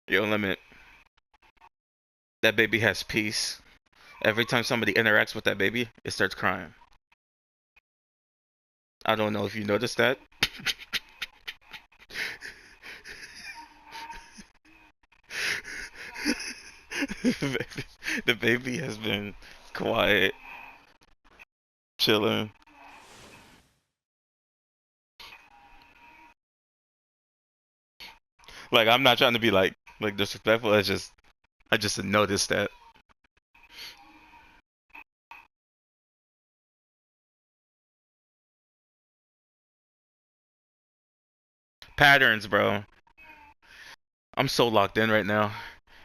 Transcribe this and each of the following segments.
Yo, limit. That baby has peace. Every time somebody interacts with that baby, it starts crying. I don't know if you noticed that. The baby has been quiet, chilling. Like I'm not trying to be like disrespectful. I just noticed that patterns, bro. I'm so locked in right now.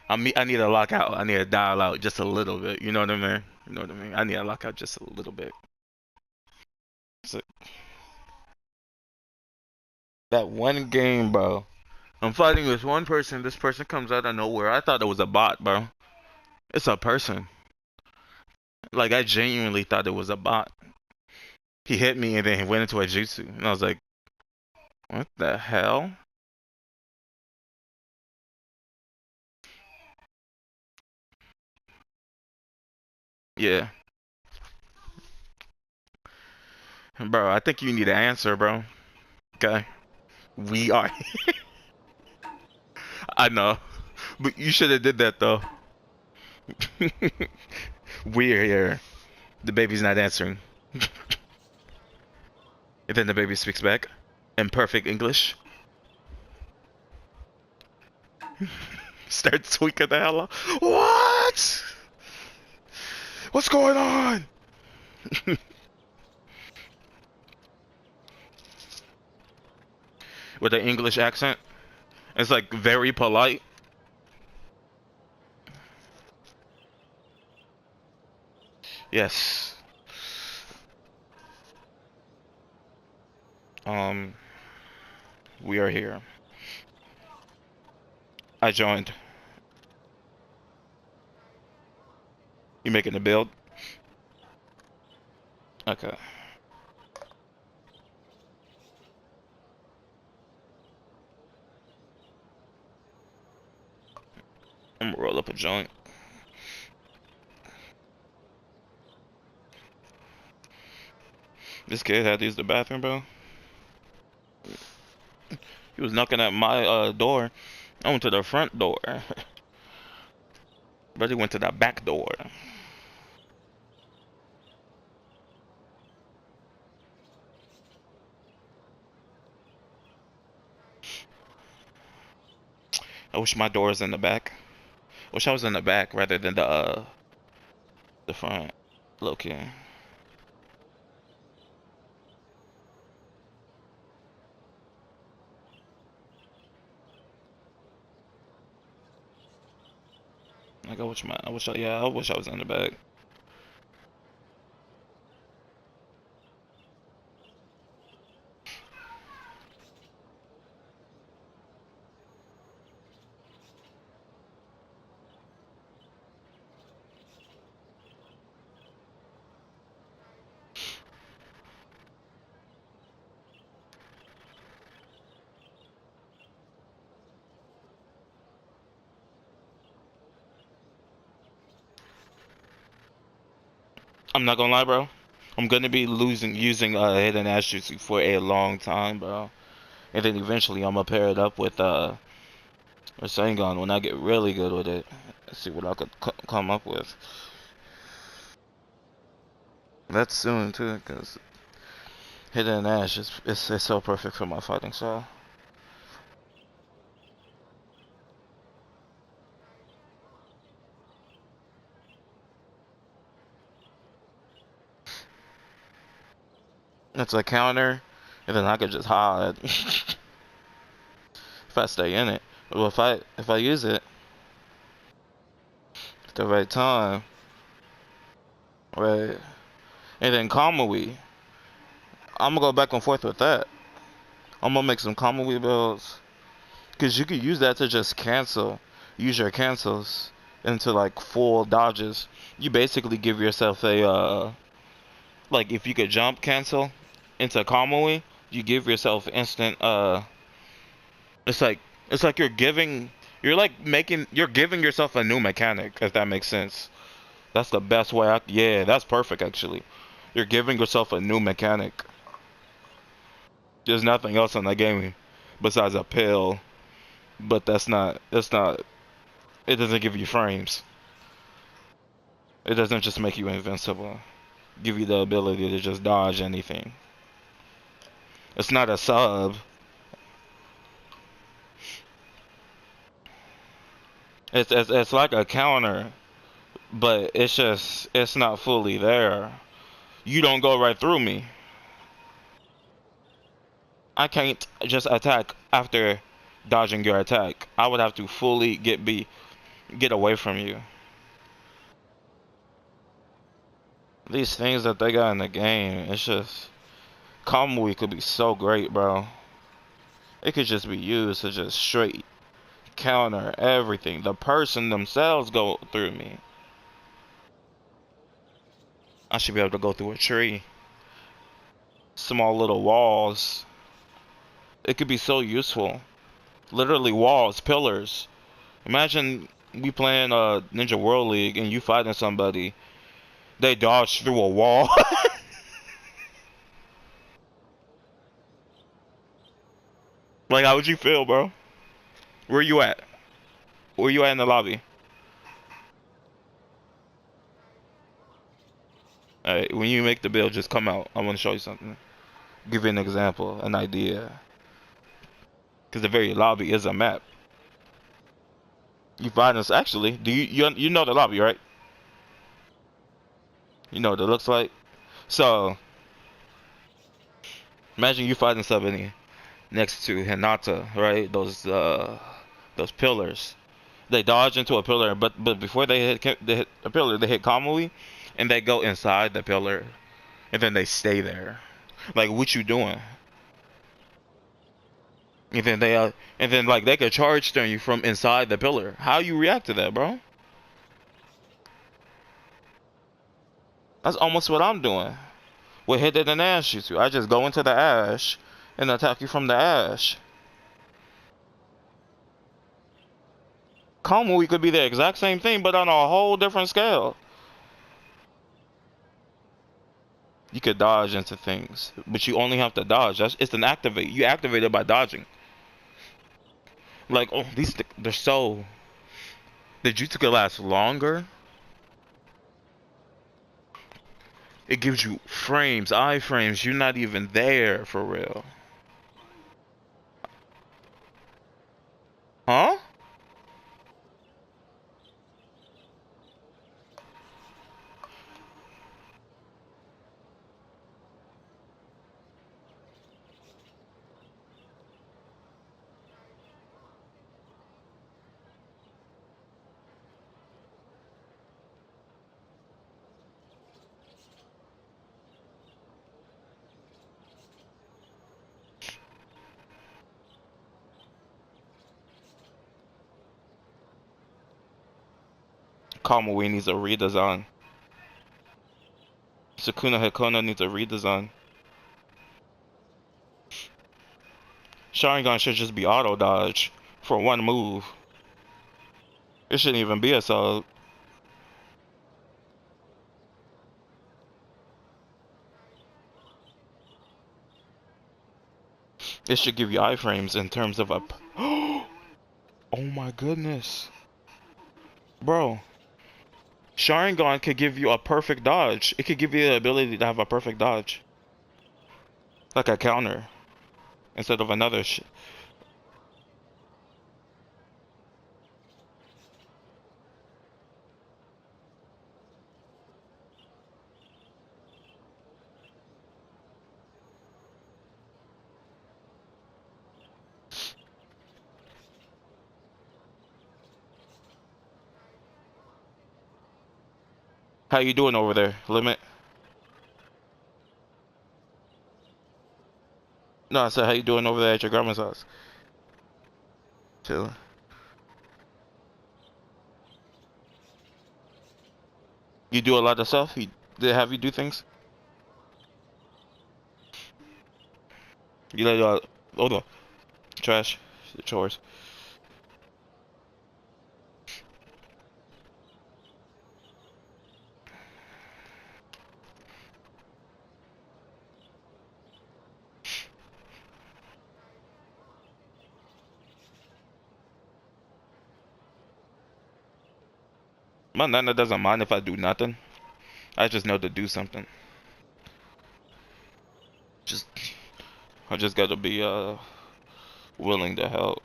I need to lock out. I need to dial out just a little bit. You know what I mean? You know what I mean? I need to lock out just a little bit. So, that one game, bro. I'm fighting this one person. This person comes out of nowhere. I thought it was a bot, bro. It's a person. Like I genuinely thought it was a bot. He hit me and then he went into a jutsu, and I was like, "What the hell?" Yeah, bro. I think you need an answer, bro. Okay, we are. I know, but you should have did that though. We're here. The baby's not answering. And then the baby speaks back in perfect English. Starts tweaking the hell out. What? What's going on? With an English accent. It's like very polite. Yes. Um, we are here. I joined. You making the build? Okay. I'm gonna roll up a joint. This kid had to use the bathroom, bro. He was knocking at my door. I went to the front door. But he went to the back door. I wish my door was in the back. I wish I was in the back rather than the front. Low key. Like I wish I was in the back. I'm not gonna lie, bro. I'm gonna be using hidden ash jutsu for a long time, bro. And then eventually I'm gonna pair it up with Rasengan when I get really good with it. Let's see what I could come up with. That's soon too, cause hidden ash is so perfect for my fighting style. It's a counter, and then I could just hide if I stay in it. Well, if I use it at the right time, right, and then Kamui, I'm gonna go back and forth with that. I'm gonna make some Kamui builds, cause you could use that to just use your cancels into like full dodges. You basically give yourself a like if you could jump cancel into Kamui, you give yourself instant it's like it's like you're giving You're like you're giving yourself a new mechanic, if that makes sense. That's the best way yeah, that's perfect actually. You're giving yourself a new mechanic. There's nothing else in the game besides a pill, but it doesn't give you frames. It doesn't just make you invincible. Give you the ability to just dodge anything. It's not a sub. It's like a counter, but it's not fully there. You don't go right through me. I can't just attack after dodging your attack. I would have to fully get away from you. These things that they got in the game, it's just Kamui could be so great, bro. It could just be used to just straight counter everything. The person themselves go through me. I should be able to go through a tree. Small little walls. It could be so useful. Literally walls, pillars. Imagine we playing Ninja World League and you fighting somebody. They dodge through a wall. Like, how would you feel, bro? Where you at? Where you at in the lobby? Alright, when you make the build, just come out. I want to show you something. Give you an example, an idea. Because the very lobby is a map. You find us actually. Do you know the lobby, right? You know what it looks like. So imagine you fighting somebody next to Hinata, right? Those pillars. They dodge into a pillar, but before they hit a pillar, they hit Kamui, and they go inside the pillar, and then they stay there. Like, what you doing? And then like they could charge stun you from inside the pillar. How you react to that, bro? That's almost what I'm doing. With hidden and ash you. I just go into the ash and attack you from the ash. Kamui could be the exact same thing, but on a whole different scale. You could dodge into things, but you only have to dodge. It's an activate. You activate it by dodging. Like, oh, they're so. The jutsu could last longer. It gives you frames, iframes. You're not even there for real. Huh? Kamui needs a redesign. Sukuna Hikona needs a redesign. Sharingan should just be auto dodge for one move. It shouldn't even be a sub. It should give you iframes in terms of a. Oh my goodness, bro! Sharingan could give you a perfect dodge. It could give you the ability to have a perfect dodge, like a counter, instead of another shit. How you doing over there, Limit? No, I said how you doing over there at your grandma's house? Chilling. You do a lot of stuff. They have you do things. You let hold on, trash, chores. My nana doesn't mind if I do nothing. I just know to do something. I just gotta be willing to help.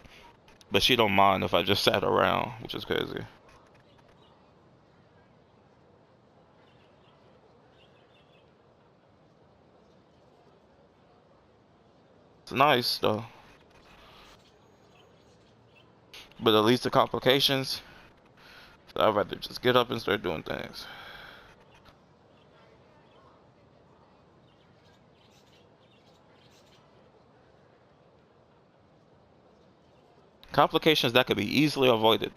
But she don't mind if I just sat around, which is crazy. It's nice though. But at least the complications, so I'd rather just get up and start doing things. Complications that could be easily avoided.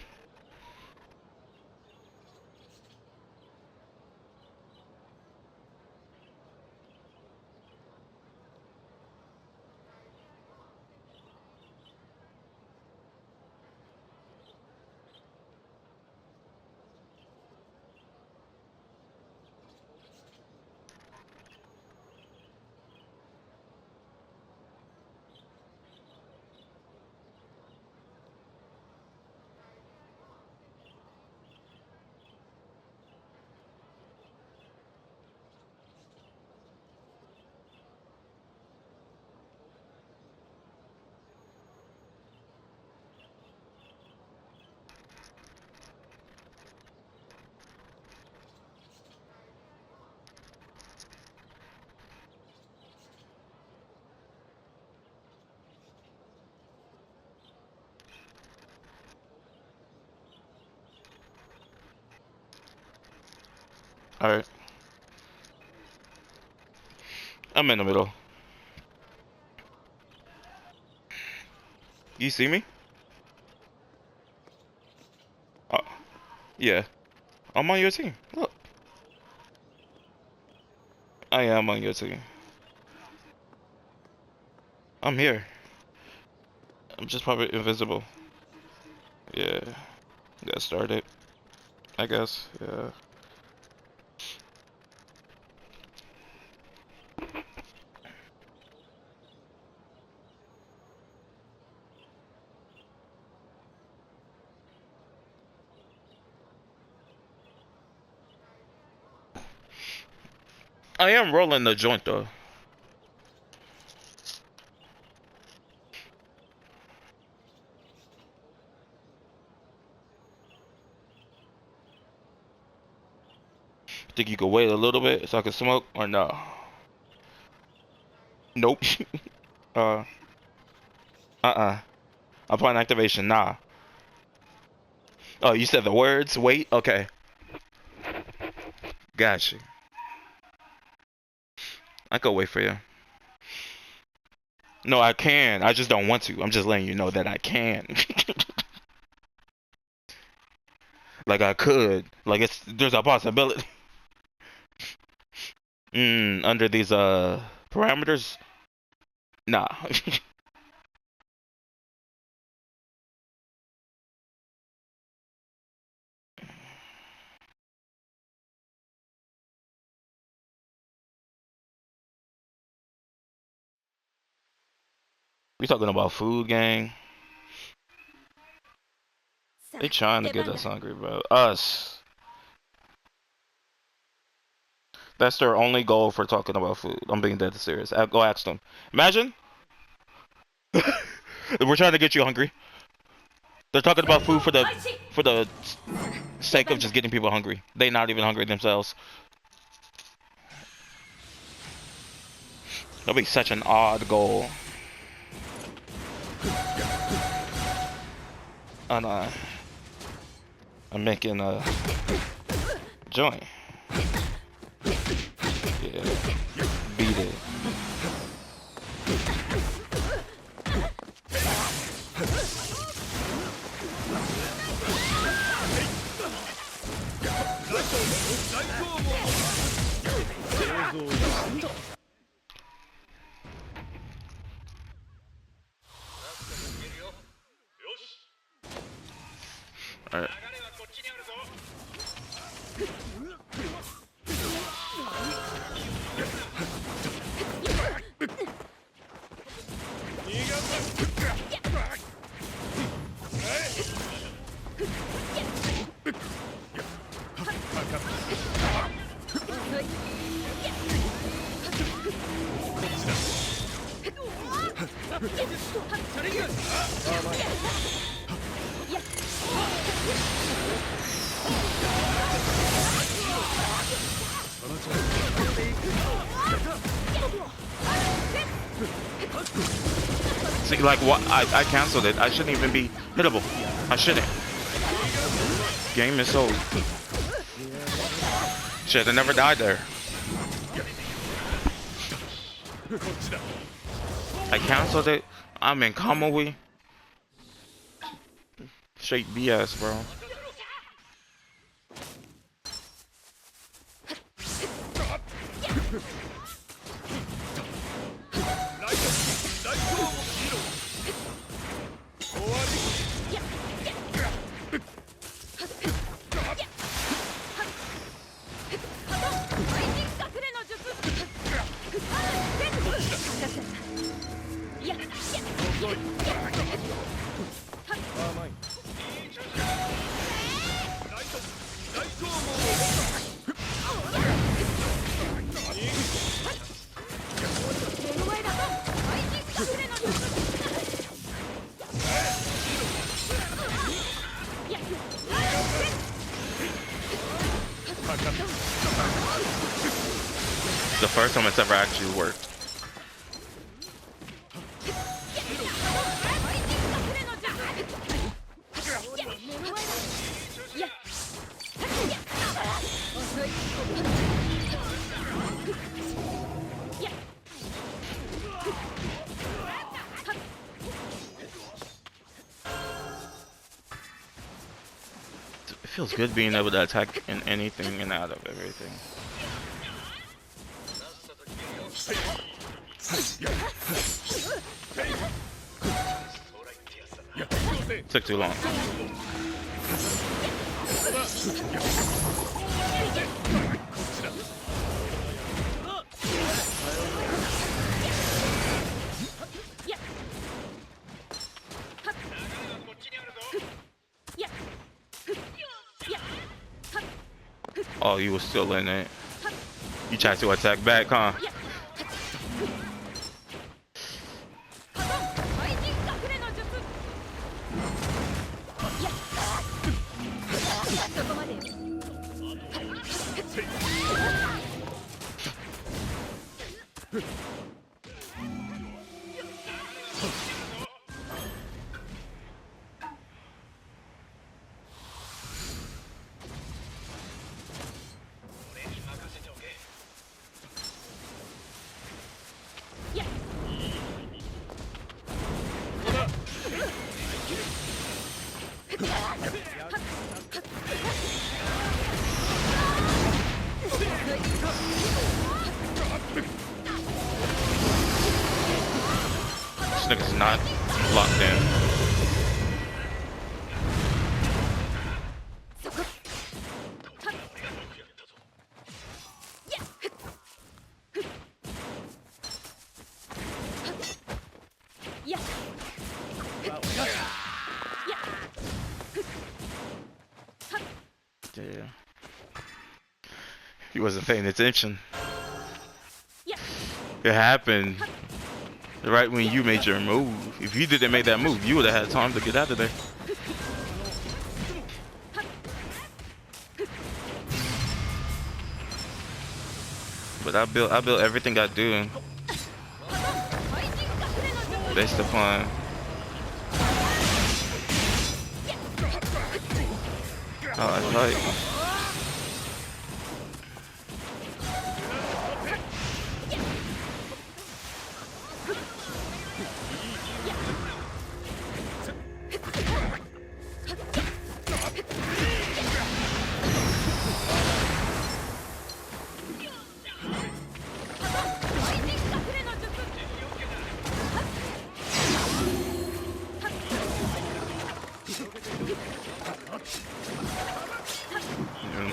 Alright. I'm in the middle. You see me? Oh, yeah. I'm on your team. Look. I am on your team. I'm here. I'm just probably invisible. Yeah. Got started. I guess. Yeah. I am rolling the joint though. Think you could wait a little bit so I can smoke or no? Nope. uh. Upon activation, nah. Oh, you said the words? Wait? Okay. Gotcha. I could wait for you. No, I can. I just don't want to. I'm just letting you know that I can. Like I could. Like there's a possibility. Under these parameters? Nah. We talking about food, gang. They trying to get us hungry, bro. Us. That's their only goal for talking about food. I'm being dead serious. Go ask them. Imagine. We're trying to get you hungry. They're talking about food for the sake of just getting people hungry. They not even hungry themselves. That'll be such an odd goal. And I'm making a joint. Yeah, beat it. All right. See, like, what? I canceled it. I shouldn't even be hittable. I shouldn't. Game is so... Shit, I never died there. I canceled it. I'm in Kamui. Straight BS, bro. The first time it's ever actually worked. It feels good being able to attack in anything and out of everything. Took too long. Oh, you were still in it. You tried to attack back, huh? This nigga's not locked in. Yeah. He wasn't paying attention. It happened right when you made your move. If you didn't make that move, you would have had time to get out of there. But I built everything I do based upon how I fight.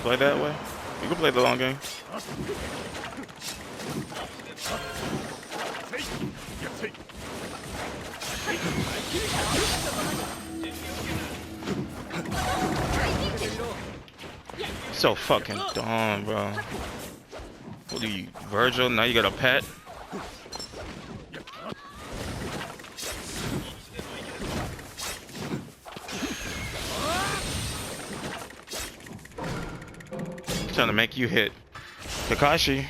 Play that way. You can play the long game. So fucking dumb, bro. What are you, Virgil? Now you got a pet? Trying to make you hit Kakashi.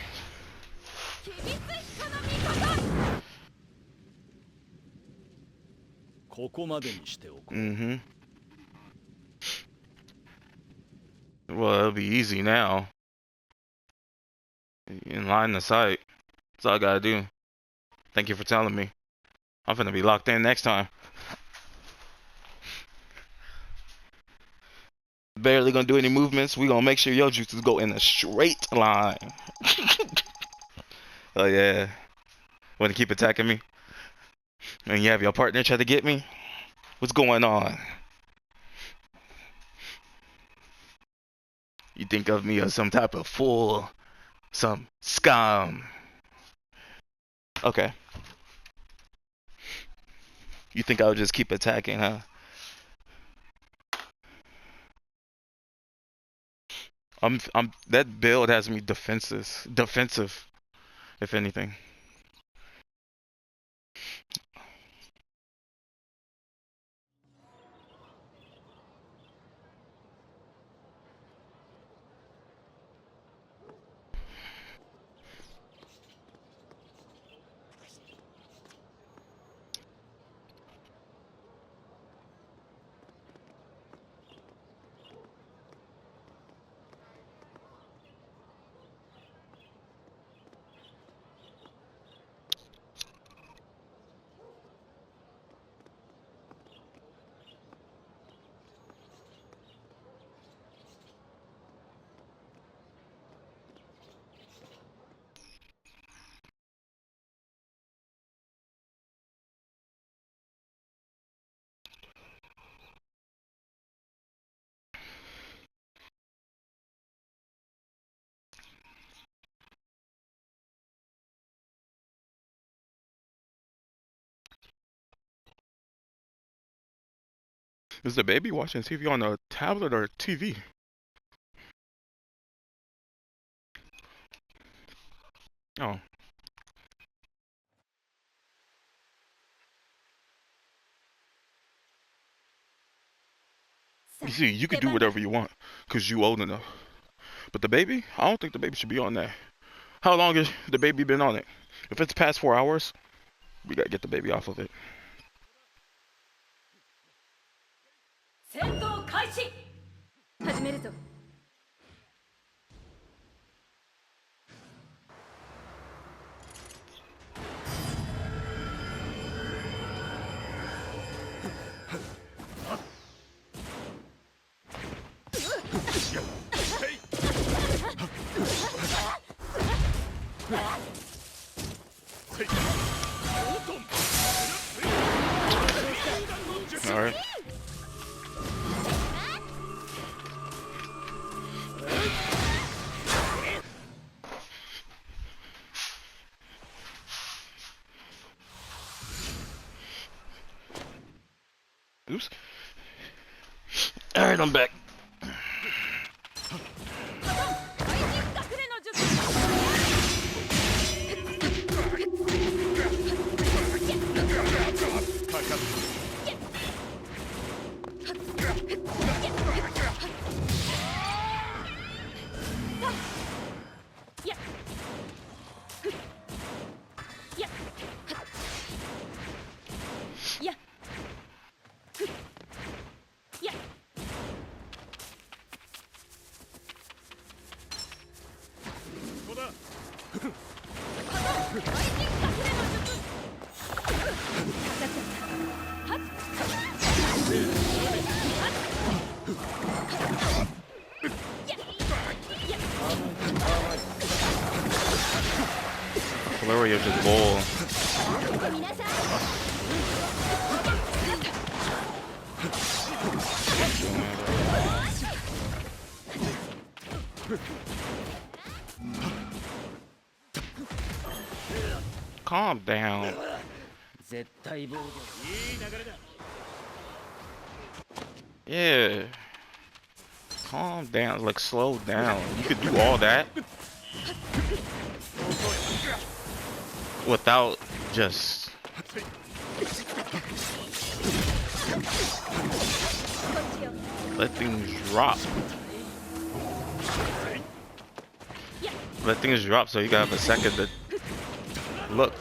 Mm-hmm. Well, it'll be easy now. In line of sight. That's all I gotta do. Thank you for telling me. I'm gonna be locked in next time. Barely gonna do any movements. We gonna make sure your juices go in a straight line. Oh yeah. Wanna keep attacking me? And you have your partner try to get me? What's going on? You think of me as some type of fool? Some scum? Okay. You think I'll just keep attacking, huh? That build has me defensive, if anything. Is the baby watching TV on a tablet or TV? Oh. You see, you can do whatever you want, because you old enough. But the baby? I don't think the baby should be on that. How long has the baby been on it? If it's past 4 hours, we gotta get the baby off of it. Alright. Oops. Alright, I'm back. Gloria just bowl. Calm down. Yeah. Calm down, like slow down. You could do all that without just let things drop. Let things drop so you gotta have a second to look.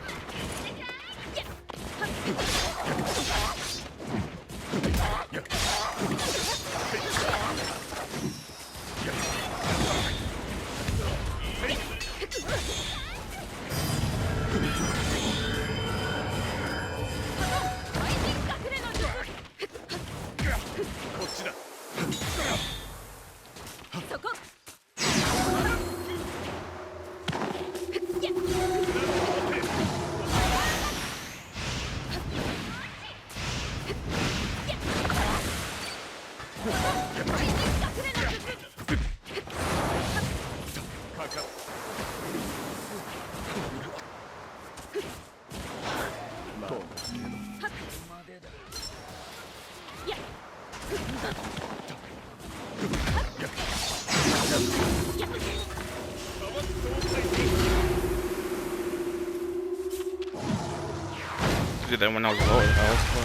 did that when I was lower health, bro.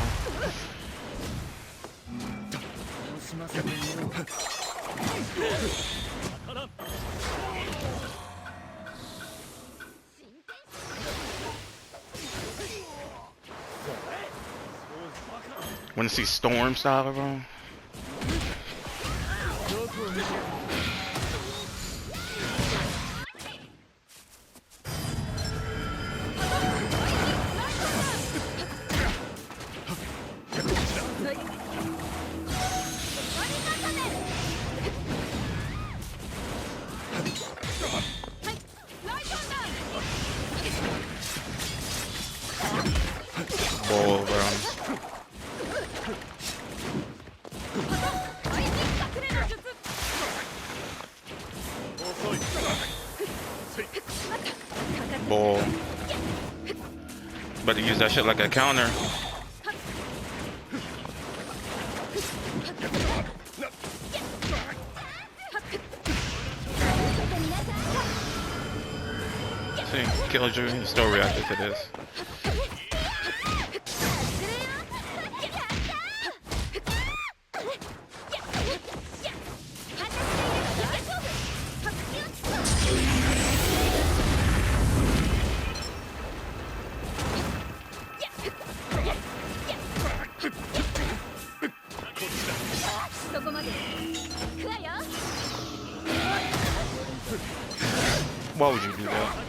Wanna see Storm style, bro? Bull, bro. Bull. Better use that shit like a counter. See, killed you, he still reacted to this. Why would you do that?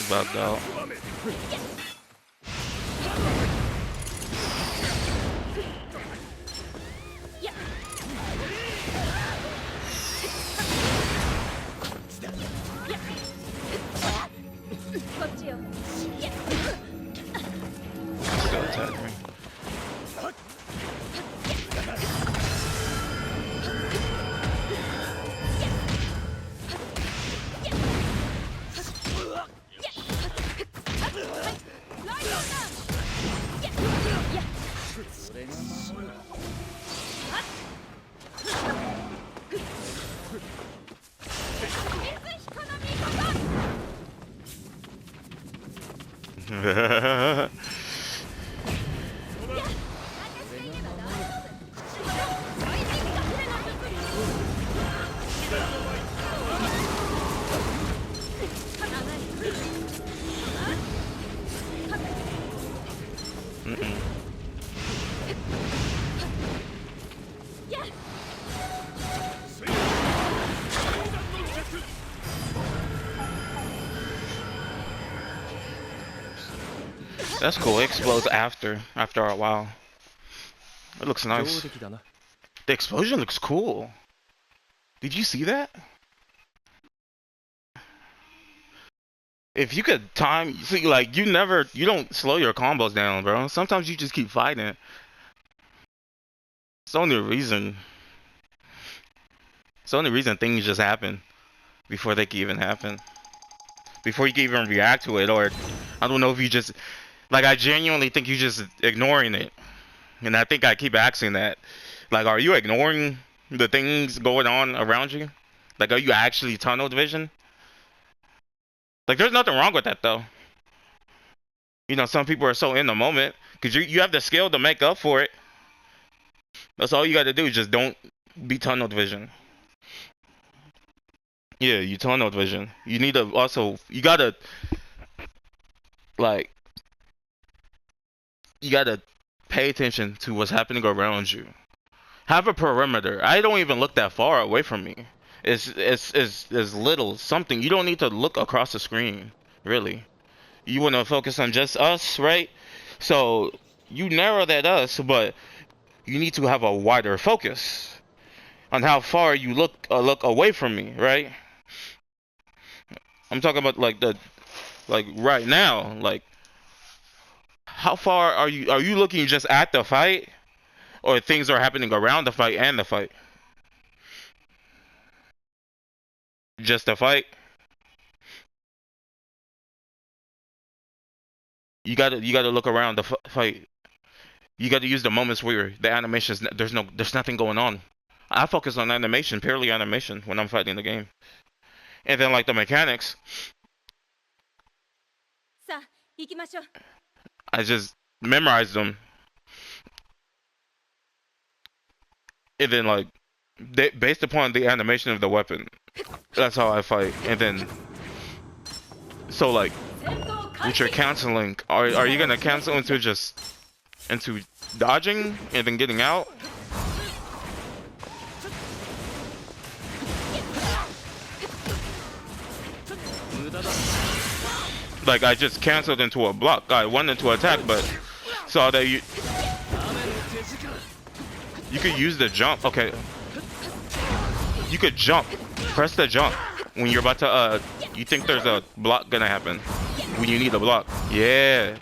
Bugged out. Still attack me. That's cool. It explodes after a while. It looks nice. The explosion looks cool. Did you see that? If you could time, see, like you don't slow your combos down, bro. Sometimes you just keep fighting. It's the only reason. It's the only reason things just happen before they can even happen. Before you can even react to it, or I don't know if you just. Like, I genuinely think you're just ignoring it. And I think I keep asking that. Like, are you ignoring the things going on around you? Like, are you actually tunnel vision? Like, there's nothing wrong with that, though. You know, some people are so in the moment. Because you have the skill to make up for it. That's all you got to do. Just don't be tunnel vision. Yeah, you tunnel vision. You need to also... You got to... Like... You gotta pay attention to what's happening around you. Have a perimeter. I don't even look that far away from me. It's little something. You don't need to look across the screen, really. You want to focus on just us, right? So you narrow that us, but you need to have a wider focus on how far you look away from me, right? I'm talking about like right now, like. How far are you looking just at the fight, or things are happening around the fight and the fight. Just the fight. You gotta look around the fight. You gotta use the moments where the animations. There's nothing going on. I focus on animation, purely animation, when I'm fighting the game. And then like the mechanics, I just memorize them. And then like, based upon the animation of the weapon, that's how I fight. And then, so like, with your canceling, are you gonna cancel into dodging and then getting out? Like I just canceled into a block. I wanted to attack, but saw that you could use the jump. Okay, you could jump. Press the jump when you're about to. You think there's a block gonna happen when you need a block. Yeah.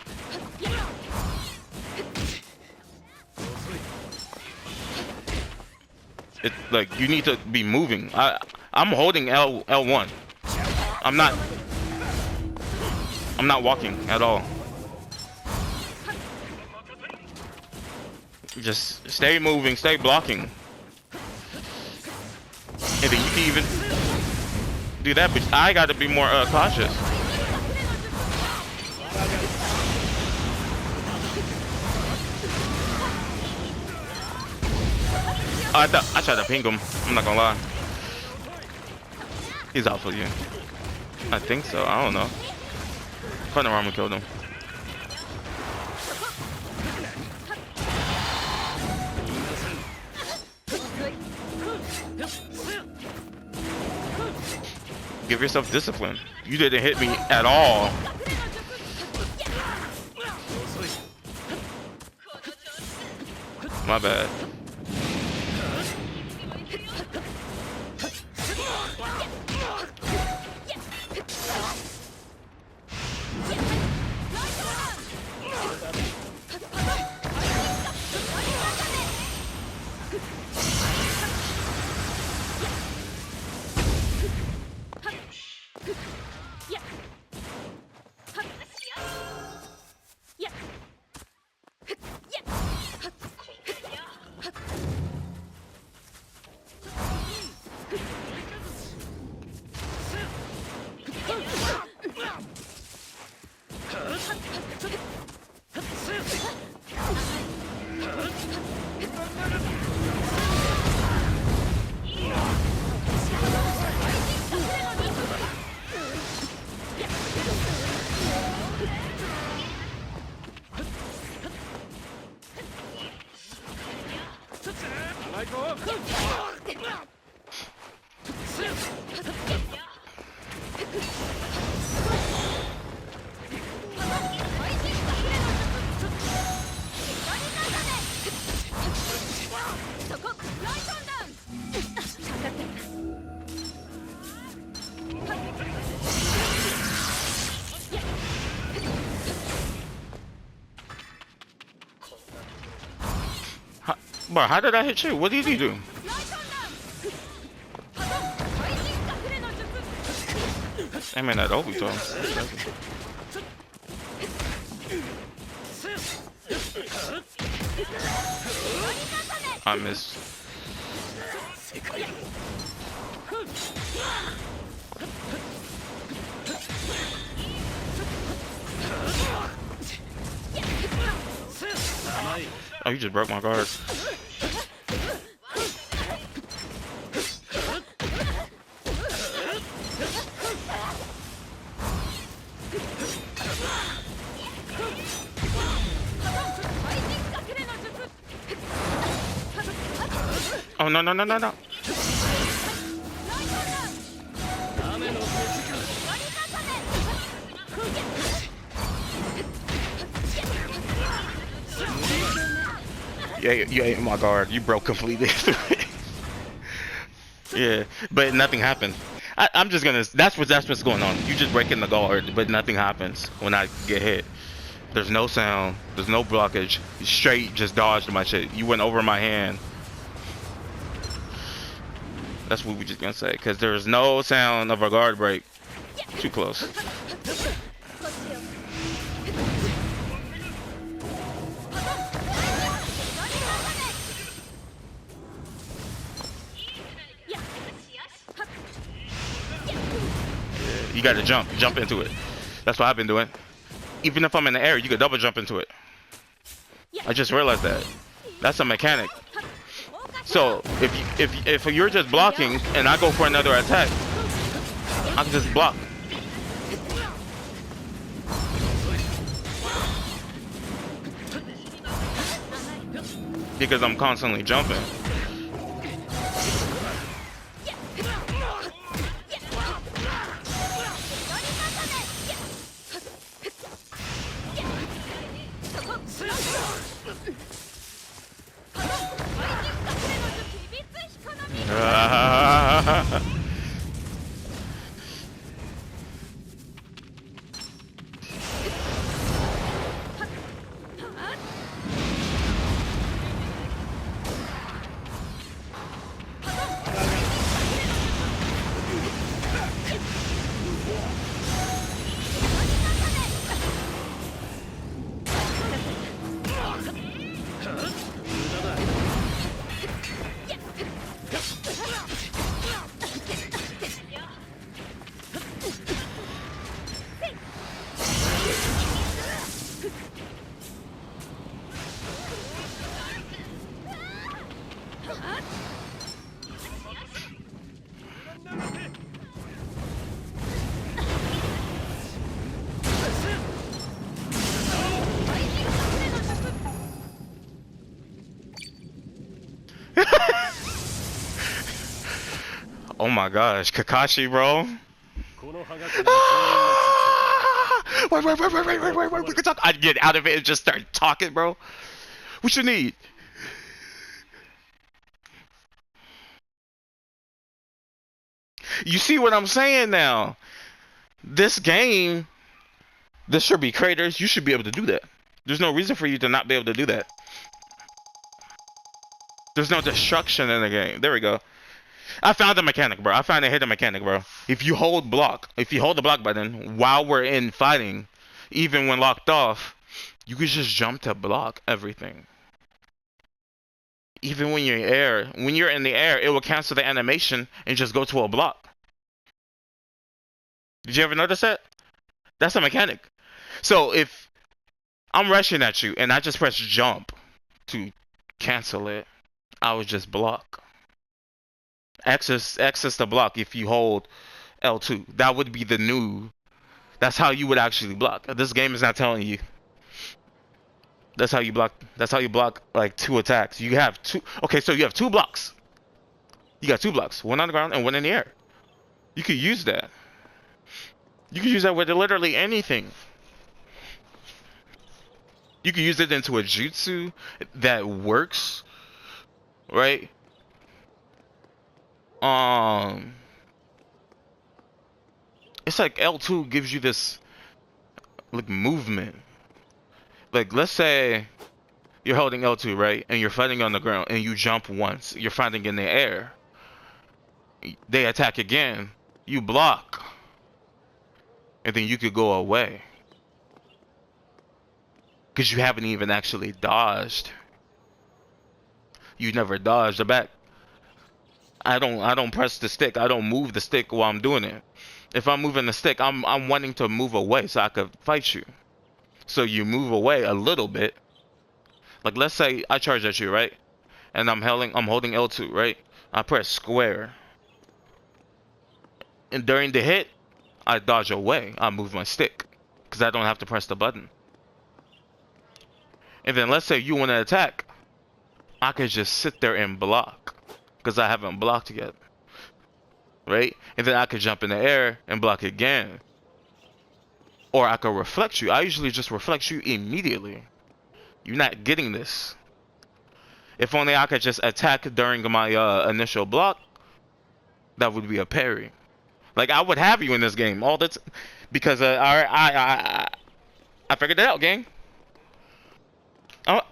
It's like you need to be moving. I'm holding L1. I'm not walking at all. Just stay moving, stay blocking. And then you can even do that, but I gotta be more cautious. I tried to ping him. I'm not gonna lie. He's out for you. I think so. I don't know. Panorama killed him. Give yourself discipline. You didn't hit me at all. My bad. Bro, how did I hit you? What did he do? I mean, that Obito. I missed. Oh, you just broke my guard. Oh, no, no, no, no, no. Yeah, you ate my guard. You broke completely. Yeah, but nothing happened. I'm just gonna. That's what's going on. You just breaking the guard, but nothing happens when I get hit. There's no sound. There's no blockage. You straight just dodged my shit. You went over my hand. That's what we just gonna say. Because there's no sound of a guard break. Too close. You gotta jump into it. That's what I've been doing. Even if I'm in the air, you could double jump into it. I just realized that. That's a mechanic. So if you're just blocking and I go for another attack, I can just block. Because I'm constantly jumping. Oh my gosh, Kakashi, bro. Wait. We can talk. I'd get out of it and just start talking, bro. What you need? You see what I'm saying now? This game, this should be creators. You should be able to do that. There's no reason for you to not be able to do that. There's no destruction in the game. There we go. I found a mechanic, bro. I found a hidden mechanic, bro. If you hold the block button while we're in fighting, even when locked off, you can just jump to block everything. Even when you're in the air, it will cancel the animation and just go to a block. Did you ever notice that? That's a mechanic. So if I'm rushing at you and I just press jump to cancel it, I would just block. Access the block if you hold L2. That would be the new. That's how you would actually block. This game is not telling you. That's how you block. That's how you block like 2 attacks. You have 2. Okay, so you have 2 blocks. You got 2 blocks. One on the ground and one in the air. You could use that. You can use that with literally anything. You can use it into a jutsu that works, right? It's like L2 gives you this like movement. Like let's say you're holding L2, right? And you're fighting on the ground and you jump once. You're fighting in the air. They attack again. You block. And then you could go away. Because you haven't even actually dodged. You never dodged the back. I don't press the stick. I don't move the stick while I'm doing it. If I'm moving the stick, I'm wanting to move away so I could fight you. So you move away a little bit. Like let's say I charge at you, right? And I'm holding L2, right? I press square. And during the hit, I dodge away. I move my stick because I don't have to press the button. And then let's say you want to attack. I could just sit there and block because I haven't blocked yet. Right? And then I could jump in the air and block again. Or I could reflect you. I usually just reflect you immediately. You're not getting this. If only I could just attack during my initial block, that would be a parry. Like I would have you in this game all the time because I figured it out, gang.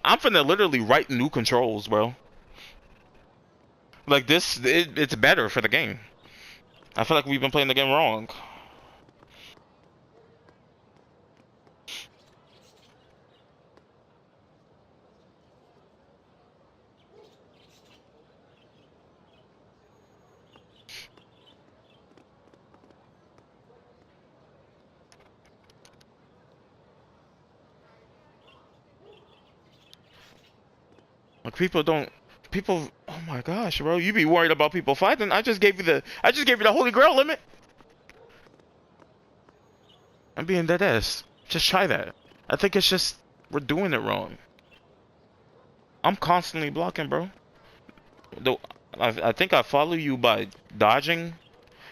I'm finna literally write new controls, bro. Like this, it's better for the game. I feel like we've been playing the game wrong. Like people. Oh my gosh, bro, you be worried about people fighting. I just gave you the Holy Grail limit. I'm being dead ass. Just try that. I think it's just we're doing it wrong. I'm constantly blocking, bro. Though I think I follow you by dodging.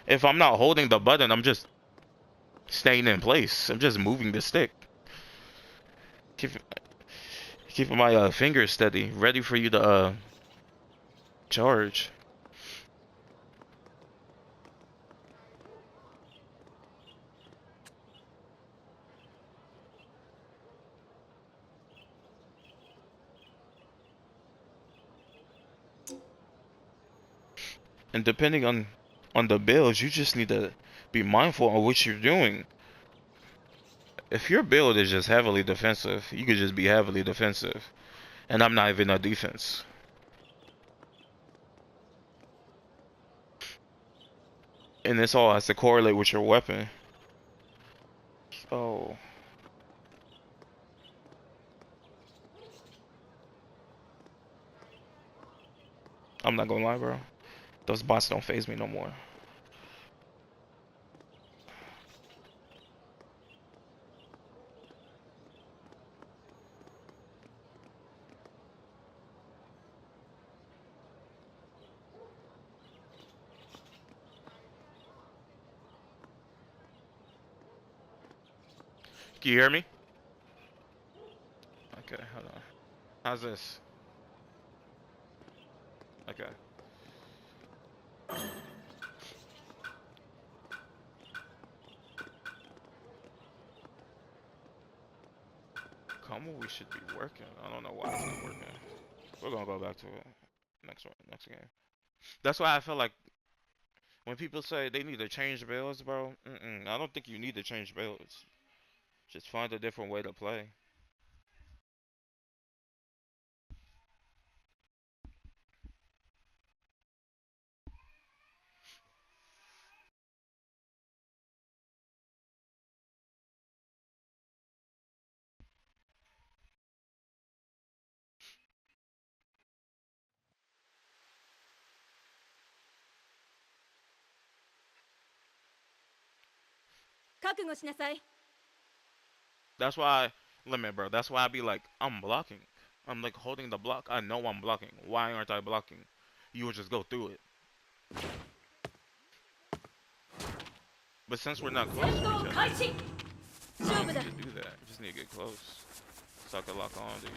If I'm not holding the button, I'm just staying in place. I'm just moving the stick. Keeping my fingers steady, ready for you to charge. And depending on the builds, you just need to be mindful of what you're doing. If your build is just heavily defensive, you could just be heavily defensive. And I'm not even a defense. And this all has to correlate with your weapon. Oh. I'm not gonna lie, bro. Those bots don't faze me no more. Can you hear me? Okay, hold on. How's this? Okay. We should be working. I don't know why it's not working. We're gonna go back to it next game. That's why I feel like when people say they need to change builds, bro, I don't think you need to change builds. Just find a different way to play. That's why, limit, bro. That's why I be like, I'm blocking. I'm like holding the block. I know I'm blocking. Why aren't I blocking? You would just go through it. But since we're not close to each other, you just do that. You just need to get close. So I can lock on to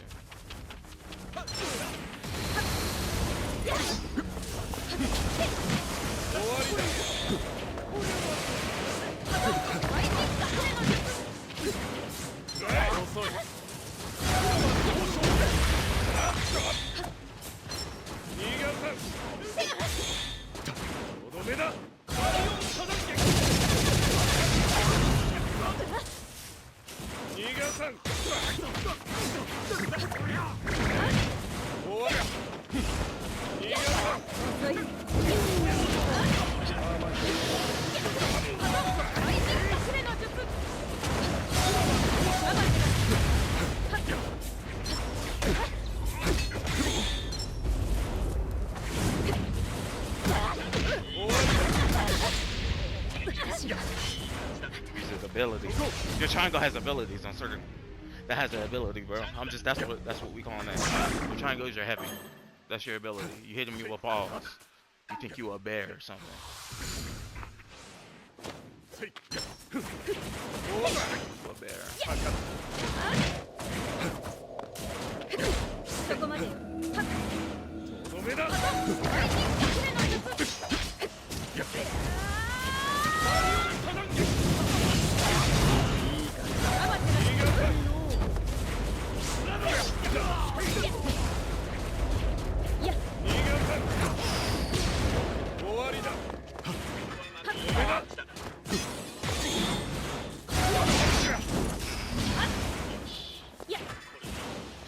ability. Your triangle has abilities on certain. That has an ability, bro. That's what we call that. Your triangle is your heavy. That's your ability. You hitting me with balls. You think you a bear or something. A bear.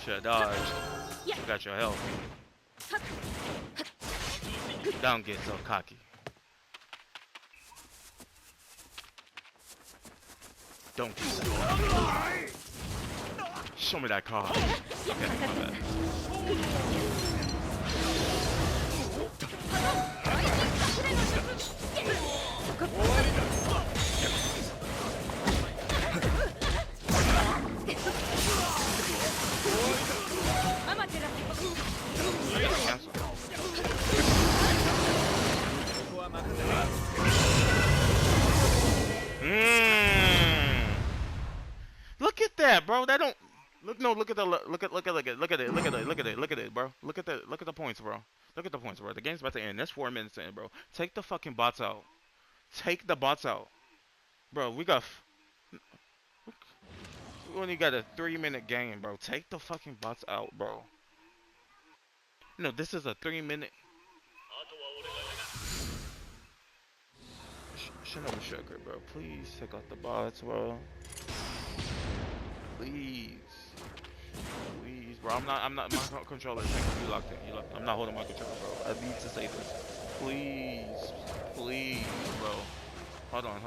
should dodge. You got your health. Don't get so cocky. Don't get so cocky. Show me that card. Okay, my bad. Look at that, bro. That don't look. No, look at it, bro. Look at the points, bro. Look at the points, bro. The game's about to end. That's 4 minutes in, bro. Take the fucking bots out. Take the bots out, bro. We only got a 3-minute game, bro. Take the fucking bots out, bro. No, this is a 3-minute. Shinobi Sugar, bro. Please take out the bots, bro. Please, bro. I'm not. My controller. You locked in. I'm not holding my controller, bro. I need to say this. Please, bro. Hold on.